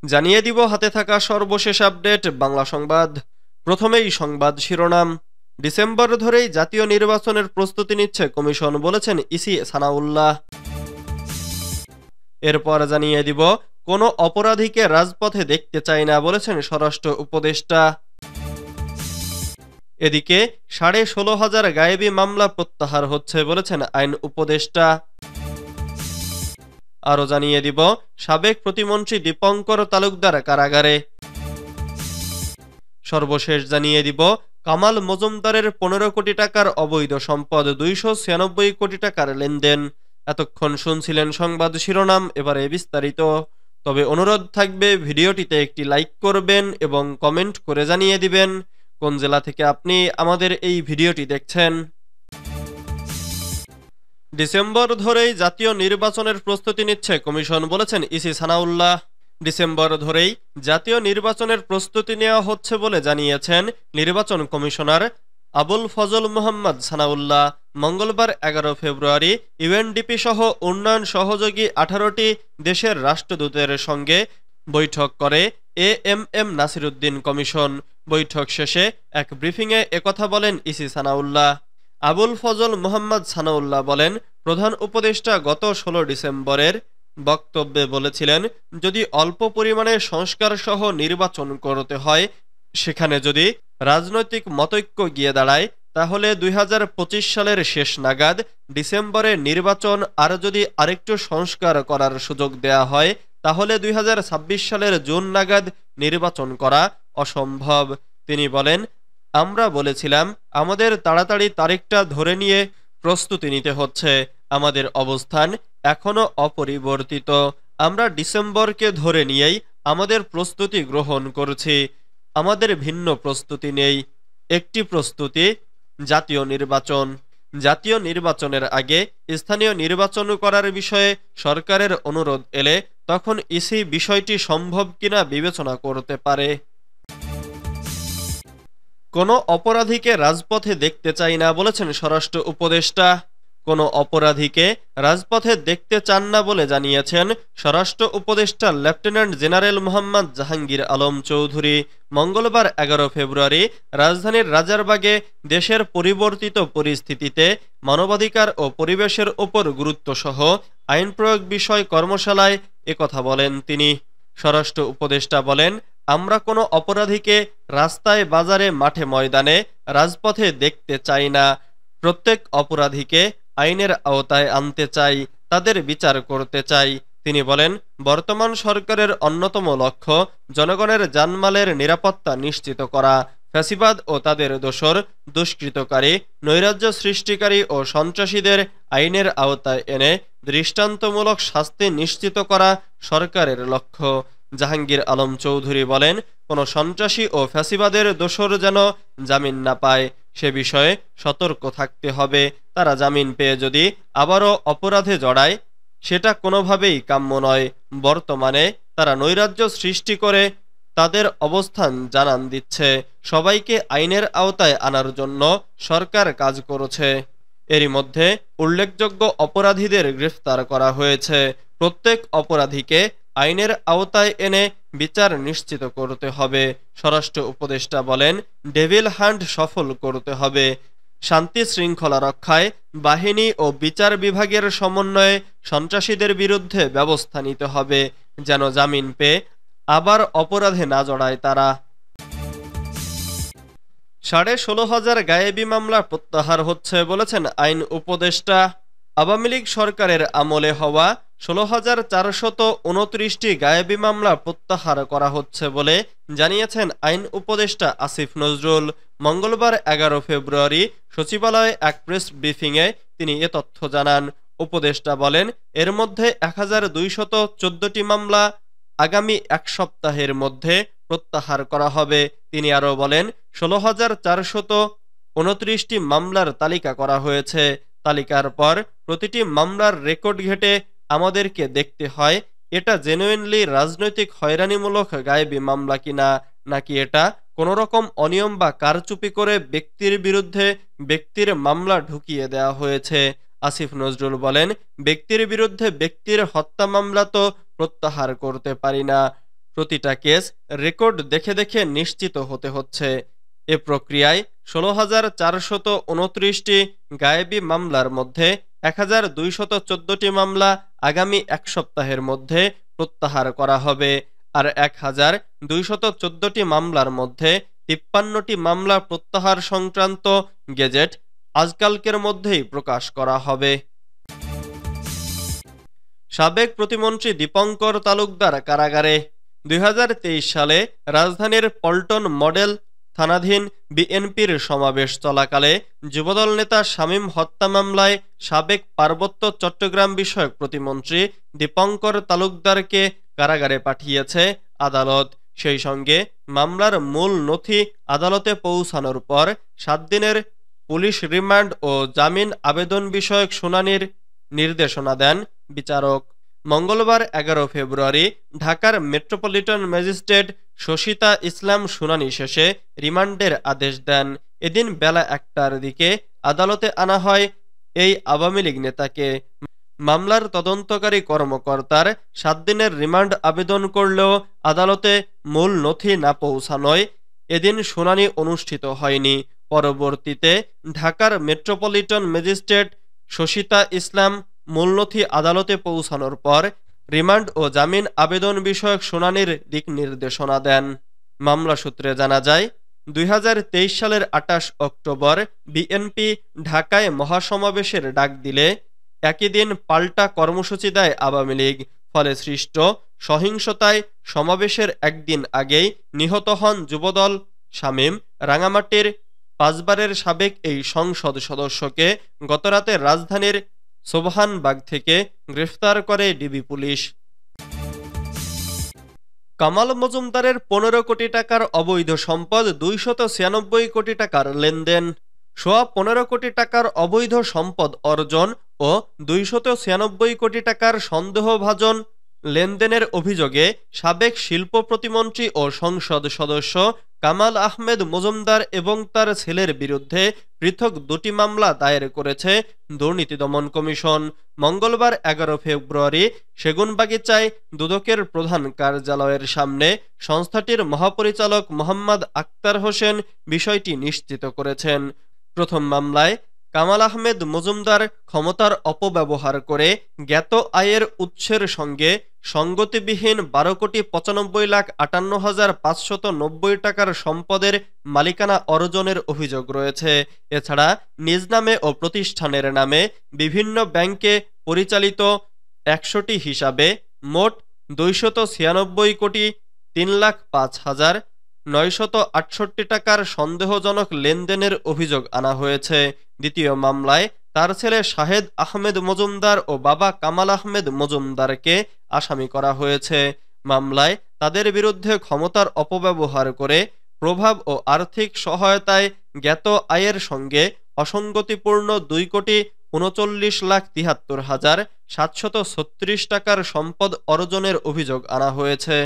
জানিয়ে দিব হাতে থাকা সর্বশেষ আপডেট বাংলা সংবাদ। প্রথমেই সংবাদ শিরোনাম। ডিসেম্বর ধরেই জাতীয় নির্বাচনের প্রস্তুতি নিচ্ছে কমিশন, বলেছেন ইসি সানাউল্লাহ। এরপর জানিয়ে দিব কোনো অপরাধীকে রাজপথে দেখতে চাই না, বলেছেন স্বরাষ্ট্র উপদেষ্টা। এদিকে 16,500 গায়েবী মামলা প্রত্যাহার হচ্ছে, বলেছেন আইন উপদেষ্টা। আরও জানিয়ে দিব সাবেক প্রতিমন্ত্রী দীপঙ্কর তালুকদার কারাগারে। সর্বশেষ জানিয়ে দিব কামাল মজুমদারের 15 কোটি টাকার অবৈধ সম্পদ, 296 কোটি টাকার লেনদেন। এতক্ষণ শুনছিলেন সংবাদ শিরোনাম, এবারে বিস্তারিত। তবে অনুরোধ থাকবে ভিডিওটিতে একটি লাইক করবেন এবং কমেন্ট করে জানিয়ে দিবেন কোন জেলা থেকে আপনি আমাদের এই ভিডিওটি দেখছেন। ডিসেম্বর ধরেই জাতীয় নির্বাচনের প্রস্তুতি নিচ্ছে কমিশন, বলেছেন ইসি সানাউল্লাহ। ডিসেম্বর ধরেই জাতীয় নির্বাচনের প্রস্তুতি নেওয়া হচ্ছে বলে জানিয়েছেন নির্বাচন কমিশনার আবুল ফজল মোহাম্মদ সানাউল্লাহ। মঙ্গলবার 11 ফেব্রুয়ারি ইউএনডিপি সহ উন্নয়ন সহযোগী 18টি দেশের রাষ্ট্রদূতের সঙ্গে বৈঠক করে এএমএম নাসিরউদ্দিন কমিশন। বৈঠক শেষে এক ব্রিফিংয়ে একথা বলেন ইসি সানাউল্লাহ। আবুল ফজল মোহাম্মদ সানাউল্লাহ বলেন, প্রধান উপদেষ্টা গত 16 ডিসেম্বরের বক্তব্যে বলেছিলেন, যদি অল্প পরিমাণে সংস্কার সহ নির্বাচন করতে হয়, সেখানে যদি রাজনৈতিক মতৈক্য গিয়ে দাঁড়ায়, তাহলে 2025 সালের শেষ নাগাদ ডিসেম্বরে নির্বাচন, আর যদি আরেকটু সংস্কার করার সুযোগ দেয়া হয়, তাহলে 2026 সালের জুন নাগাদ নির্বাচন করা অসম্ভব। তিনি বলেন, আমরা বলেছিলাম আমাদের তাড়াতাড়ি তারিখটা ধরে নিয়ে প্রস্তুতি নিতে হচ্ছে। আমাদের অবস্থান এখনো অপরিবর্তিত। আমরা ডিসেম্বরকে ধরে নিয়েই আমাদের প্রস্তুতি গ্রহণ করছি। আমাদের ভিন্ন প্রস্তুতি নেই। একটি প্রস্তুতি জাতীয় নির্বাচন। জাতীয় নির্বাচনের আগে স্থানীয় নির্বাচন করার বিষয়ে সরকারের অনুরোধ এলে তখন ইসি বিষয়টি সম্ভব কিনা বিবেচনা করতে পারে। কোনো অপরাধীকে রাজপথে দেখতে চাই না, বলেছেন স্বরাষ্ট্র উপদেষ্টা। কোনো অপরাধীকে রাজপথে দেখতে চান না বলে জানিয়েছেন স্বরাষ্ট্র উপদেষ্টা লেফটেন্যান্ট জেনারেল মোহাম্মদ জাহাঙ্গীর আলম চৌধুরী। মঙ্গলবার 11 ফেব্রুয়ারি রাজধানীর রাজারবাগে দেশের পরিবর্তিত পরিস্থিতিতে মানবাধিকার ও পরিবেশের ওপর গুরুত্বসহ আইন প্রয়োগ বিষয় কর্মশালায় একথা বলেন তিনি। স্বরাষ্ট্র উপদেষ্টা বলেন, আমরা কোনো অপরাধীকে রাস্তায়, বাজারে, মাঠে, ময়দানে, রাজপথে দেখতে চাই না। প্রত্যেক অপরাধীকে আইনের আওতায় আনতে চাই, তাদের বিচার করতে চাই। তিনি বলেন, বর্তমান সরকারের অন্যতম লক্ষ্য জনগণের জানমালের নিরাপত্তা নিশ্চিত করা। ফ্যাসিবাদ ও তাদের দোসর, দুষ্কৃতকারী, নৈরাজ্য সৃষ্টিকারী ও সন্ত্রাসীদের আইনের আওতায় এনে দৃষ্টান্তমূলক শাস্তি নিশ্চিত করা সরকারের লক্ষ্য। জাহাঙ্গীর আলম চৌধুরী বলেন, কোনো সন্ত্রাসী ও ফ্যাসিবাদের দোসর যেন জামিন না পায়, সে বিষয়ে সতর্ক থাকতে হবে। তারা জামিন পেয়ে যদি আবারও অপরাধে জড়ায়, সেটা কোনোভাবেই কাম্য নয়। বর্তমানে তারা নৈরাজ্য সৃষ্টি করে তাদের অবস্থান জানান দিচ্ছে। সবাইকে আইনের আওতায় আনার জন্য সরকার কাজ করছে। এরই মধ্যে উল্লেখযোগ্য অপরাধীদের গ্রেফতার করা হয়েছে। প্রত্যেক অপরাধীকে আইনের আওতায় এনে বিচার নিশ্চিত করতে হবে। স্বরাষ্ট্র উপদেষ্টা বলেন, ডেভিল হান্ট সফল করতে হবে। শান্তি শৃঙ্খলা রক্ষায় বাহিনী ও বিচার বিভাগের সমন্বয়ে সন্ত্রাসীদের বিরুদ্ধে ব্যবস্থা নিতে হবে, যেন জামিন পেয়ে আবার অপরাধে না জড়ায় তারা। 16,500 গায়েবী মামলা প্রত্যাহার হচ্ছে, বলেছেন আইন উপদেষ্টা। আওয়ামী লীগ সরকারের আমলে হওয়া 16,429টি গায়েবী মামলা প্রত্যাহার করা হচ্ছে বলে জানিয়েছেন আইন উপদেষ্টা আসিফ নজরুল। মঙ্গলবার 11 ফেব্রুয়ারি সচিবালয়ে এক প্রেস ব্রিফিংয়ে তিনি এ তথ্য জানান। উপদেষ্টা বলেন, এর মধ্যে 1214টি মামলা আগামী এক সপ্তাহের মধ্যে প্রত্যাহার করা হবে। তিনি আরও বলেন, 16,429টি মামলার তালিকা করা হয়েছে। তালিকার পর প্রতিটি মামলার রেকর্ড ঘেঁটে আমাদেরকে দেখতে হয় এটা জেনুইনলি রাজনৈতিক হয়রানিমূলক গায়েবী মামলা কিনা, নাকি এটা কোনোরকম অনিয়ম বা কারচুপি করে ব্যক্তির বিরুদ্ধে ব্যক্তির মামলা ঢুকিয়ে দেওয়া হয়েছে। আসিফ নজরুল বলেন, ব্যক্তির বিরুদ্ধে ব্যক্তির হত্যা মামলা তো প্রত্যাহার করতে পারি না, প্রতিটা কেস রেকর্ড দেখে দেখে নিশ্চিত হতে হচ্ছে। এ প্রক্রিয়ায় ১৬,৪২৯টি গায়েবী মামলার মধ্যে ১,২১৪টি মামলা আগামী এক সপ্তাহের মধ্যে প্রত্যাহার করা হবে, আর ১,২১৪টি মামলার মধ্যে ৫৩টি মামলা প্রত্যাহার সংক্রান্ত গেজেট আজকালকের মধ্যেই প্রকাশ করা হবে। সাবেক প্রতিমন্ত্রী দীপঙ্কর তালুকদার কারাগারে। ২০২৩ সালে রাজধানীর পল্টন মডেল থানাধীন বিএনপির সমাবেশ চলাকালে যুবদল নেতা শামীম হত্যা মামলায় সাবেক পার্বত্য চট্টগ্রাম বিষয়ক প্রতিমন্ত্রী দীপঙ্কর তালুকদারকে কারাগারে পাঠিয়েছে আদালত। সেই সঙ্গে মামলার মূল নথি আদালতে পৌঁছানোর পর ৭ দিনের পুলিশ রিমান্ড ও জামিন আবেদন বিষয়ক শুনানির নির্দেশনা দেন বিচারক। মঙ্গলবার ১১ ফেব্রুয়ারি ঢাকার মেট্রোপলিটন ম্যাজিস্ট্রেট শশিতা ইসলাম শুনানি শেষে রিমান্ডের আদেশ দেন। এদিন বেলা ১টার দিকে আদালতে আনা হয় এই আওয়ামী লীগ নেতাকে। মামলার তদন্তকারী কর্মকর্তার ৭ দিনের রিমান্ড আবেদন করলেও আদালতে মূল নথি না পৌঁছানোয় এদিন শুনানি অনুষ্ঠিত হয়নি। পরবর্তীতে ঢাকার মেট্রোপলিটন ম্যাজিস্ট্রেট শশিতা ইসলাম মূলনথি আদালতে পৌঁছানোর পর রিমান্ড ও জামিন আবেদন বিষয়ক শুনানির দিক নির্দেশনা দেন। মামলা সূত্রে জানা যায়, ২০২৩ সালের ২৮ অক্টোবর বিএনপি ঢাকায় মহাসমাবেশের ডাক দিলে একই দিন পাল্টা কর্মসূচি দেয় আওয়ামী লীগ। ফলে সৃষ্ট সহিংসতায় সমাবেশের একদিন আগেই নিহত হন যুবদল শামীম। রাঙামাটির ৫ বারের সাবেক এই সংসদ সদস্যকে গতরাতে রাজধানীর সোবহানবাগ থেকে গ্রেফতার করে ডিবি পুলিশ। কামাল মজুমদারের ১৫ কোটি টাকার অবৈধ সম্পদ, ২৯৬ কোটি টাকার লেনদেন। সোয়া ১৫ কোটি টাকার অবৈধ সম্পদ অর্জন ও ২৯৬ কোটি টাকার সন্দেহভাজন লেনদেনের অভিযোগে সাবেক শিল্প প্রতিমন্ত্রী ও সংসদ সদস্য কামাল আহমেদ মজুমদার এবং তার ছেলের বিরুদ্ধে পৃথক ২টি মামলা দায়ের করেছে দুর্নীতি দমন কমিশন। মঙ্গলবার ১১ ফেব্রুয়ারি সেগুনবাগিচায় দুদকের প্রধান কার্যালয়ের সামনে সংস্থাটির মহাপরিচালক মোহাম্মদ আক্তার হোসেন বিষয়টি নিশ্চিত করেছেন। প্রথম মামলায় কামাল আহমেদ মজুমদার ক্ষমতার অপব্যবহার করে জ্ঞাত আয়ের উৎসের সঙ্গে সঙ্গতিবিহীন ১২,৯৫,৫৯০ টাকার সম্পদের মালিকানা অর্জনের অভিযোগ রয়েছে। এছাড়া নিজ নামে ও প্রতিষ্ঠানের নামে বিভিন্ন ব্যাংকে পরিচালিত ১০০টি হিসাবে মোট ২৯৬,৩০৫,৯৬৮ টাকার সন্দেহজনক লেনদেনের অভিযোগ আনা হয়েছে। দ্বিতীয় মামলায় তার ছেলে শাহেদ আহমেদ মজুমদার ও বাবা কামাল আহমেদ মজুমদারকে আসামি করা হয়েছে। মামলায় তাদের বিরুদ্ধে ক্ষমতার অপব্যবহার করে প্রভাব ও আর্থিক সহায়তায় জ্ঞাত আয়ের সঙ্গে অসঙ্গতিপূর্ণ ২,৩৯,৭৩,৭৩৬ টাকার সম্পদ অর্জনের অভিযোগ আনা হয়েছে।